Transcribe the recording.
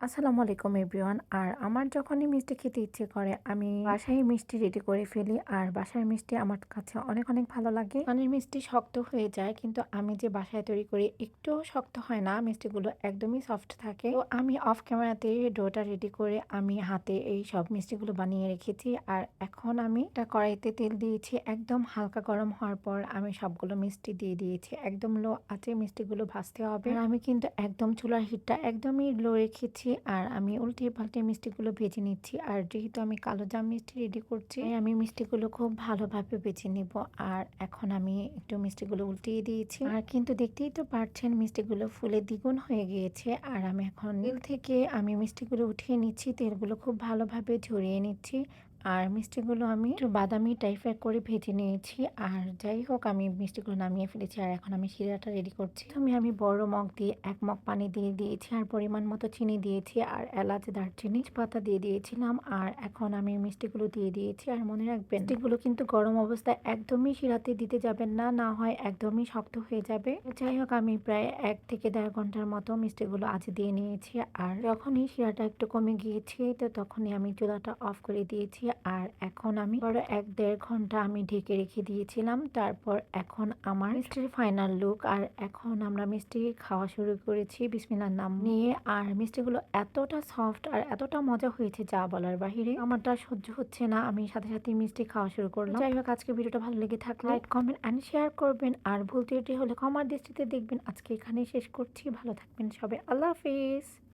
আসসালামু আলাইকুম এভরিওয়ান। আর আমার যখনই মিষ্টি খেতে ইচ্ছে করে আমি বাসায় মিষ্টি রেডি করে ফেলি। আর বাসার মিষ্টি আমার কাছে অনেক অনেক ভালো লাগে। দোকানের মিষ্টি শক্ত হয়ে যায় কিন্তু আমি যে বাসায় তৈরি করি একটুও শক্ত হয় না, মিষ্টিগুলো একদমই সফট থাকে। তো আমি অফ ক্যামেরাতে ডোটা রেডি করে আমি হাতে এই সব মিষ্টিগুলো বানিয়ে রেখেছি। আর এখন আমি একটা কড়াইতে তেল দিয়েছি, একদম হালকা গরম হওয়ার পর আমি সবগুলো মিষ্টি দিয়ে দিয়েছি। একদম লো আঁচে মিষ্টিগুলো ভাজতে হবে। আর আমি কিন্তু একদম চুলার হিটটা একদমই লো রেখেছি। আর আমি উল্টে পাল্টে মিষ্টিগুলো ভেজে নিচ্ছি। আর যেহেতু আমি কালো জাম মিষ্টি রেডি করছি, তাই আমি মিষ্টিগুলো খুব ভালোভাবে ভেজে নিব। আর এখন আমি একটু মিষ্টিগুলো উল্টিয়ে দিয়েছি। আর কিন্তু দেখতেই তো পারছেন মিষ্টিগুলো ফুলে দ্বিগুণ হয়ে গিয়েছে। আর আমি এখন তেল থেকে আমি মিষ্টিগুলো উঠিয়ে নিচ্ছি, তেলগুলো খুব ভালোভাবে ঝরিয়ে নিচ্ছি। আর মিষ্টিগুলো আমি একটু বাদামি টাইপের করে ভেজে নিয়েছি। আর যাই হোক, আমি মিষ্টিগুলো নামিয়ে ফেলেছি। আর এখন আমি শিরাটা রেডি করছি। আমি বড় মগ দিয়ে ১ মগ পানি দিয়ে দিয়েছি আর পরিমাণ মতো চিনি দিয়েছি আর এলাচ, দারচিনি, পাতা দিয়ে দিয়েছিলাম। আর এখন আমি মিষ্টিগুলো দিয়ে দিয়েছি। আর মনে রাখবেন, মিষ্টিগুলো কিন্তু গরম অবস্থায় একদমই শিরাতে দিতে যাবেন না, না হয় একদমই শক্ত হয়ে যাবে। যাই হোক, আমি প্রায় ১ থেকে ১.৫ ঘন্টার মতো মিষ্টিগুলো আঁচে দিয়ে নিয়েছি। আর যখনই শিরাটা একটু কমে গিয়েছে তো তখনই আমি চুলাটা অফ করে দিয়েছি। আর এখন আমি আরো ১-১.৫ ঘন্টা আমি ঢেকে রেখে দিয়েছিলাম। তারপর এখন আমার মিষ্টির ফাইনাল লুক। আর এখন আমরা মিষ্টি খাওয়া শুরু করেছি বিসমিল্লাহর নাম নিয়ে। আর মিষ্টিগুলো এতটা সফট আর এতটা মজা হয়েছে যা বলার বাহিরে। আমারটা সহ্য হচ্ছে না, আমি সাথে সাথে মিষ্টি খাওয়া শুরু করলাম। যাই হোক, আজকে ভিডিওটা ভালো লেগে থাকলে লাইক, কমেন্ট এন্ড শেয়ার করবেন। আর ভুল ত্রুটি হলে ক্ষমার দৃষ্টিতে দেখবেন। আজকে এখানেই শেষ করছি। ভালো থাকবেন সবাই। আল্লাহ হাফিজ।